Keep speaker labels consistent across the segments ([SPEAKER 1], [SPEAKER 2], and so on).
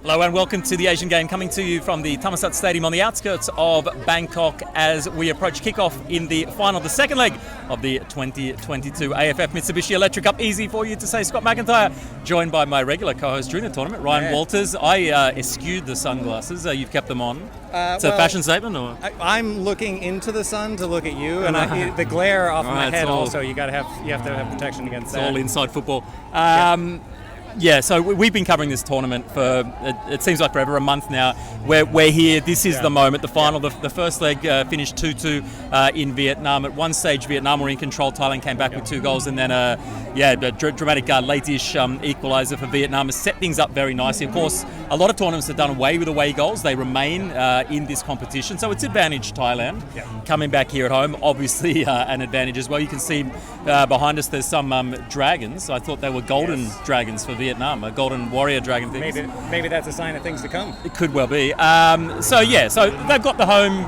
[SPEAKER 1] Hello and welcome to the Asian Game, coming to you from the Thammasat Stadium on the outskirts of Bangkok as we approach kickoff in the final, the second leg of the 2022 AFF Mitsubishi Electric Cup. Easy for you to say, Scott McIntyre, joined by my regular co-host during the tournament, Ryan Walters. I eschewed the sunglasses. You've kept them on. It's a fashion statement, or?
[SPEAKER 2] I'm looking into the sun to look at you, and the glare off my head. Also, you have to have protection against that.
[SPEAKER 1] It's all inside football. Yeah, so we've been covering this tournament for, it seems like forever, a month now. We're here, this is the moment, the final. The first leg finished 2-2 in Vietnam. At one stage, Vietnam were in control. Thailand came back with 2 goals, and then a dramatic late-ish equaliser for Vietnam has set things up very nicely. Of course, a lot of tournaments have done away with away goals. They remain in this competition, so it's advantage Thailand. Coming back here at home, obviously an advantage as well. You can see behind us there's some dragons. I thought they were golden dragons for Vietnam, a golden warrior dragon thing.
[SPEAKER 2] Maybe that's a sign of things to come.
[SPEAKER 1] It could well be. So they've got the home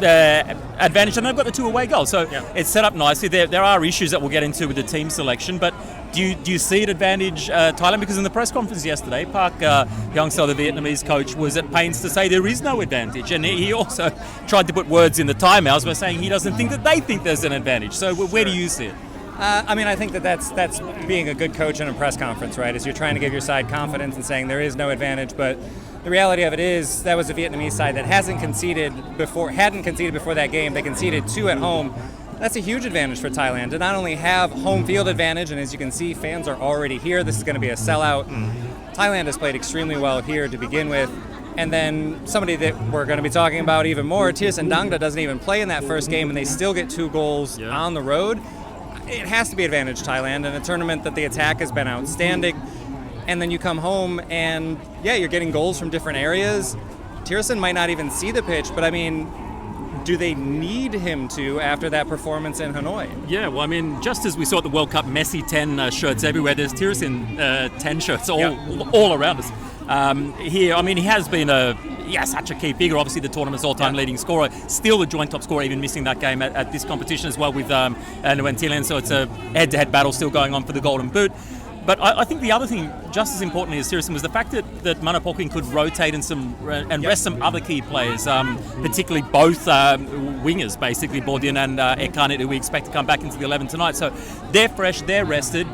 [SPEAKER 1] advantage, and they've got the 2 away goals. So it's set up nicely. There are issues that we'll get into with the team selection, but do you see it advantage Thailand? Because in the press conference yesterday, Park Hang-seo, the Vietnamese coach, was at pains to say there is no advantage, and he also tried to put words in the Thai mouths by saying he doesn't think that they think there's an advantage. So where do you see it?
[SPEAKER 2] I think that's being a good coach in a press conference, right? Is you're trying to give your side confidence and saying there is no advantage, but the reality of it is that was a Vietnamese side that hadn't conceded before that game. They conceded 2 at home. That's a huge advantage for Thailand to not only have home field advantage, and as you can see, fans are already here. This is going to be a sellout. Thailand has played extremely well here to begin with. And then somebody that we're going to be talking about even more, Thiersin Dangda doesn't even play in that first game, and they still get 2 goals on the road. It has to be advantage Thailand in a tournament that the attack has been outstanding. And then you come home and, you're getting goals from different areas. Thiersin might not even see the pitch, but do they need him to after that performance in Hanoi?
[SPEAKER 1] Yeah, well, just as we saw at the World Cup, Messi 10 shirts everywhere, there's Thiersin 10 shirts all around us. Here, he has been such a key figure. Obviously, the tournament's all-time leading scorer. Still the joint top scorer, even missing that game at this competition as well with Nguyen Thi Lien. So it's a head-to-head battle still going on for the Golden Boot. But I think the other thing, just as importantly as Thiersin, was the fact that Manapokhin could rotate and rest some other key players, particularly both wingers, basically, Bordin and Ekanit, who we expect to come back into the 11 tonight. So they're fresh, they're rested.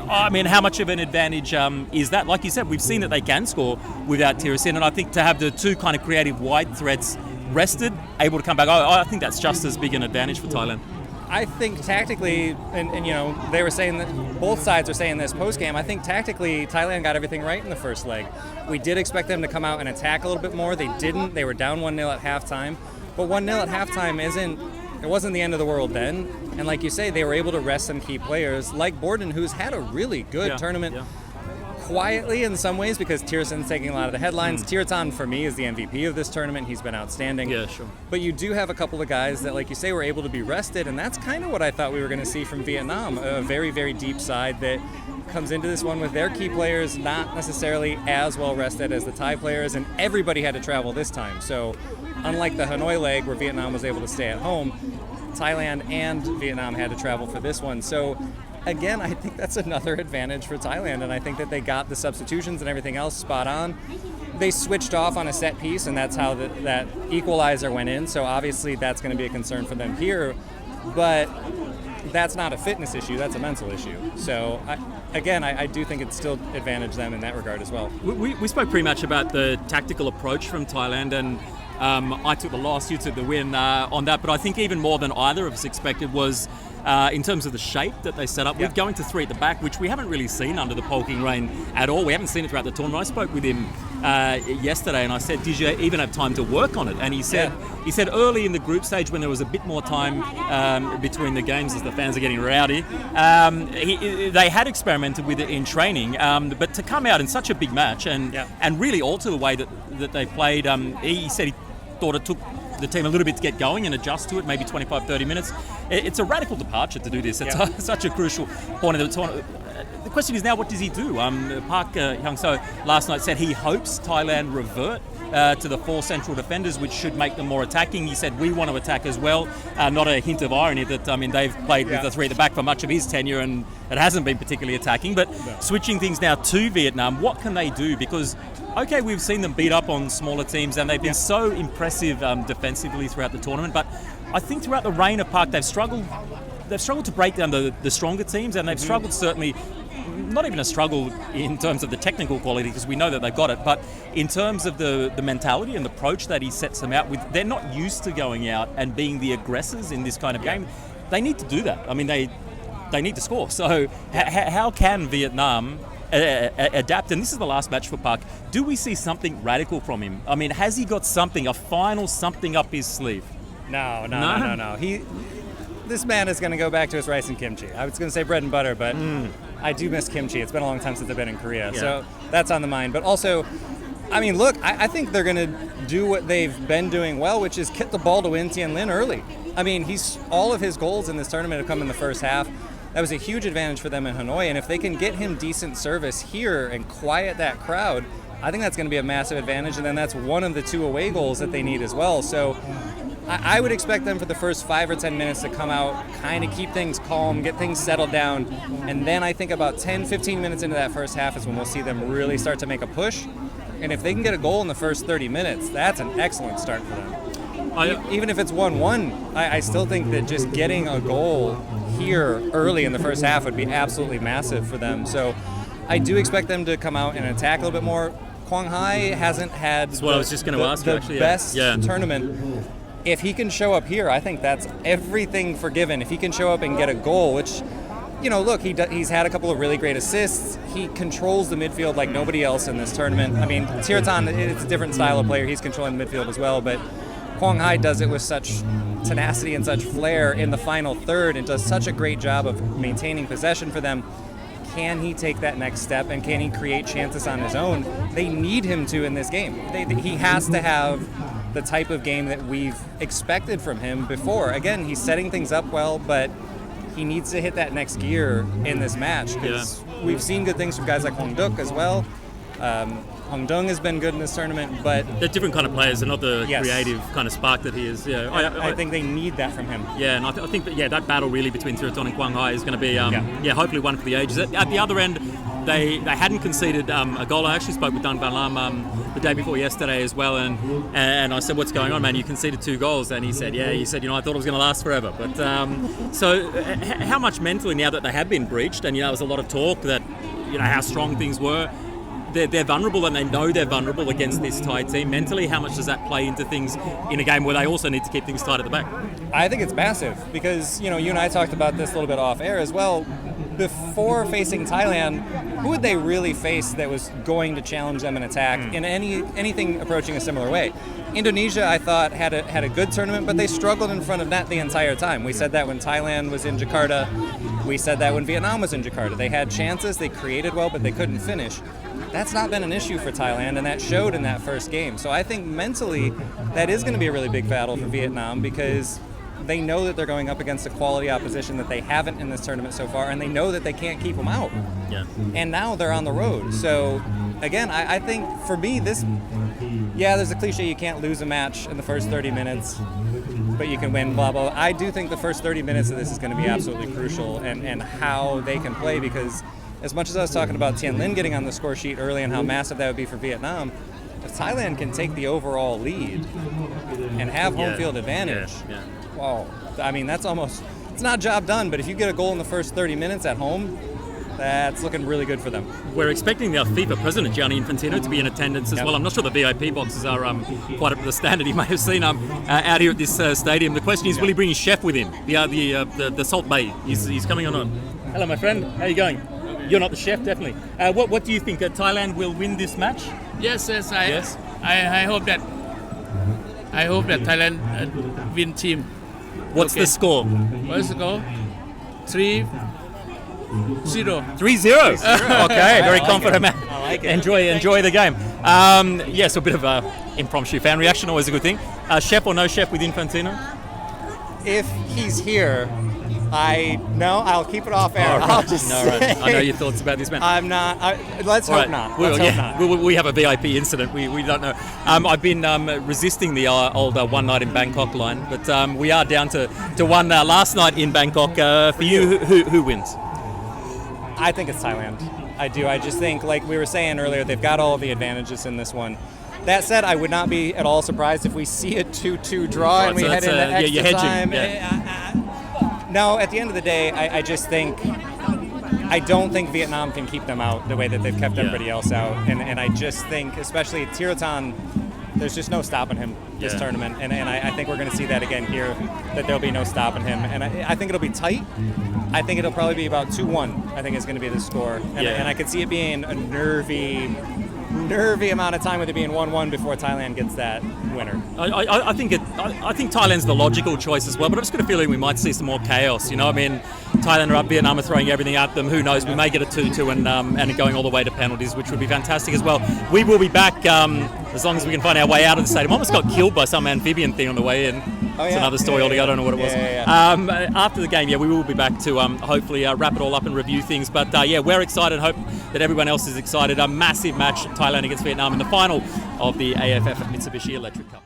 [SPEAKER 1] How much of an advantage is that? Like you said, we've seen that they can score without Thiersin, and I think to have the 2 kind of creative wide threats rested, able to come back, I think that's just as big an advantage for Thailand.
[SPEAKER 2] I think tactically, and they were saying that both sides are saying this post-game, I think tactically Thailand got everything right in the first leg. We did expect them to come out and attack a little bit more. They didn't. They were down 1-0 at halftime. But 1-0 at halftime it wasn't the end of the world then. And like you say, they were able to rest some key players like Borden, who's had a really good tournament. Quietly in some ways, because Thiersin's taking a lot of the headlines. Thiersin, for me, is the MVP of this tournament. He's been outstanding.
[SPEAKER 1] Yeah, sure.
[SPEAKER 2] But you do have a couple of guys that, like you say, were able to be rested, and that's kind of what I thought we were going to see from Vietnam, a very, very deep side that comes into this one with their key players not necessarily as well rested as the Thai players, and everybody had to travel this time. So unlike the Hanoi leg where Vietnam was able to stay at home, Thailand and Vietnam had to travel for this one. So again, I think that's another advantage for Thailand, and I think that they got the substitutions and everything else spot on. They switched off on a set piece, and that's how that equalizer went in, so obviously that's going to be a concern for them here, but that's not a fitness issue, that's a mental issue. So, I do think it still advantaged them in that regard as well.
[SPEAKER 1] We spoke pretty much about the tactical approach from Thailand, and I took the loss, you took the win on that, but I think even more than either of us expected was in terms of the shape that they set up with, going to 3 at the back, which we haven't really seen under the Polking rain at all. We haven't seen it throughout the tournament. I spoke with him yesterday and I said, did you even have time to work on it? And he said early in the group stage, when there was a bit more time between the games as the fans are getting rowdy, they had experimented with it in training, but to come out in such a big match and really alter the way that they played, he said he thought it took the team a little bit to get going and adjust to it, maybe 25-30 minutes. It's a radical departure to do this. It's such a crucial point of the tournament. the question is now, what does he do? Park Hang-seo last night said he hopes Thailand revert to the 4 central defenders, which should make them more attacking. He said we want to attack as well. Not a hint of irony that, they've played with the 3 at the back for much of his tenure and it hasn't been particularly attacking. But switching things now to Vietnam, what can they do? Because, okay, we've seen them beat up on smaller teams and they've been so impressive defensively throughout the tournament. But I think throughout the reign of Park, they've struggled to break down the stronger teams, and they've struggled certainly, not even a struggle in terms of the technical quality, because we know that they've got it, but in terms of the mentality and the approach that he sets them out with. They're not used to going out and being the aggressors in this kind of game. They need to do that. They need to score. So how can Vietnam adapt? And this is the last match for Park. Do we see something radical from him? Has he got something, a final something up his sleeve?
[SPEAKER 2] No. This man is going to go back to his rice and kimchi. I was going to say bread and butter, but I do miss kimchi. It's been a long time since I've been in Korea, so that's on the mind. But also, look, I think they're going to do what they've been doing well, which is kick the ball to win Tianlin early. All of his goals in this tournament have come in the first half. That was a huge advantage for them in Hanoi, and if they can get him decent service here and quiet that crowd, I think that's going to be a massive advantage, and then that's one of the 2 away goals that they need as well. So I would expect them for the first 5 or 10 minutes to come out, kind of keep things calm, get things settled down, and then I think about 10, 15 minutes into that first half is when we'll see them really start to make a push. And if they can get a goal in the first 30 minutes, that's an excellent start for them. Even if it's 1-1, I still think that just getting a goal here early in the first half would be absolutely massive for them. So I do expect them to come out and attack a little bit more. Quang Hai hasn't had the best tournament. If he can show up here, I think that's everything forgiven. If he can show up and get a goal, which, look, he's had a couple of really great assists. He controls the midfield like nobody else in this tournament. Tirtan, it's a different style of player. He's controlling the midfield as well, but Quang Hai does it with such tenacity and such flair in the final third and does such a great job of maintaining possession for them. Can he take that next step, and can he create chances on his own? They need him to in this game. He has to have the type of game that we've expected from him before. Again, he's setting things up well, but he needs to hit that next gear in this match, because we've seen good things from guys like Hong Duk as well. Hong Dung has been good in this tournament, but
[SPEAKER 1] they're different kind of players. They're not the creative kind of spark that he is. Yeah,
[SPEAKER 2] I think they need that from him.
[SPEAKER 1] Yeah, and I think that battle really between Tirtan and Quang Hai is going to be hopefully one for the ages. At the other end, they hadn't conceded a goal. I actually spoke with Dang Van Lam the day before yesterday as well, and I said, "What's going on, man? You conceded 2 goals," and he said, I thought it was going to last forever. But so how much mentally, now that they have been breached, and there was a lot of talk that how strong things were. They're vulnerable, and they know they're vulnerable against this Thai team. Mentally, how much does that play into things in a game where they also need to keep things tight at the back?
[SPEAKER 2] I think it's massive, because you and I talked about this a little bit off air as well. Before facing Thailand, who would they really face that was going to challenge them in attack in anything approaching a similar way? Indonesia, I thought, had a good tournament, but they struggled in front of net the entire time. We said that when Thailand was in Jakarta. We said that when Vietnam was in Jakarta. They had chances, they created well, but they couldn't finish. That's not been an issue for Thailand, and that showed in that first game. So I think mentally, that is going to be a really big battle for Vietnam, because they know that they're going up against a quality opposition that they haven't in this tournament so far, and they know that they can't keep them out.
[SPEAKER 1] Yeah.
[SPEAKER 2] And now they're on the road. So, again, I think for me, there's a cliche, you can't lose a match in the first 30 minutes, but you can win, blah, blah. I do think the first 30 minutes of this is going to be absolutely crucial, and how they can play, because as much as I was talking about Tianlin getting on the score sheet early and how massive that would be for Vietnam, if Thailand can take the overall lead and have home field advantage, wow, that's almost, it's not job done, but if you get a goal in the first 30 minutes at home, that's looking really good for them.
[SPEAKER 1] We're expecting the FIFA president, Gianni Infantino, to be in attendance as well. I'm not sure the VIP boxes are quite up to the standard you may have seen out here at this stadium. The question is, will he bring his chef with him? The Salt Bay. He's coming on. Hello, my friend. How are you going? You're not the chef, definitely. What do you think? Thailand will win this match?
[SPEAKER 3] Yes. I hope that Thailand win team.
[SPEAKER 1] What's the score?
[SPEAKER 3] What's the score? 3-0.
[SPEAKER 1] 3-0. Okay, very confident man.
[SPEAKER 2] I like it.
[SPEAKER 1] Enjoy the game. So a bit of impromptu fan reaction, always a good thing. Chef or no chef with Infantino?
[SPEAKER 2] If he's here, I'll keep it off air.
[SPEAKER 1] All right.
[SPEAKER 2] I'll just
[SPEAKER 1] No, right.
[SPEAKER 2] say
[SPEAKER 1] I know your thoughts about this man.
[SPEAKER 2] I'm not. Let's
[SPEAKER 1] All
[SPEAKER 2] hope
[SPEAKER 1] right.
[SPEAKER 2] not.
[SPEAKER 1] Well,
[SPEAKER 2] Let's hope not.
[SPEAKER 1] We have a VIP incident. We don't know. I've been resisting the old one night in Bangkok line, but we are down to one last night in Bangkok. For you, who wins?
[SPEAKER 2] I think it's Thailand. I do. I just think, like we were saying earlier, they've got all of the advantages in this one. That said, I would not be at all surprised if we see a 2-2 draw and we
[SPEAKER 1] so
[SPEAKER 2] head
[SPEAKER 1] that's,
[SPEAKER 2] into extra
[SPEAKER 1] you're hedging,
[SPEAKER 2] time.
[SPEAKER 1] yeah.
[SPEAKER 2] No, at the end of the day, I just think I don't think Vietnam can keep them out the way that they've kept everybody else out, and I just think, especially Tirothan, there's just no stopping him this tournament, and I think we're going to see that again here, that there'll be no stopping him, and I think it'll be tight. I think it'll probably be about 2-1. I think it's going to be the score, and I could see it being a nervy amount of time with it being 1-1 before Thailand gets that winner.
[SPEAKER 1] I think Thailand's the logical choice as well, but I've just got a feeling we might see some more chaos. I mean, Thailand are up, Vietnam are throwing everything at them. Who knows? We may get a 2-2 and it going all the way to penalties, which would be fantastic as well. We will be back as long as we can find our way out of the stadium. Almost got killed by some amphibian thing on the way in. It's another story altogether. I don't know what it was. After the game, we will be back to hopefully wrap it all up and review things. But we're excited. Hope that everyone else is excited. A massive match, Thailand against Vietnam in the final of the AFF Mitsubishi Electric Cup.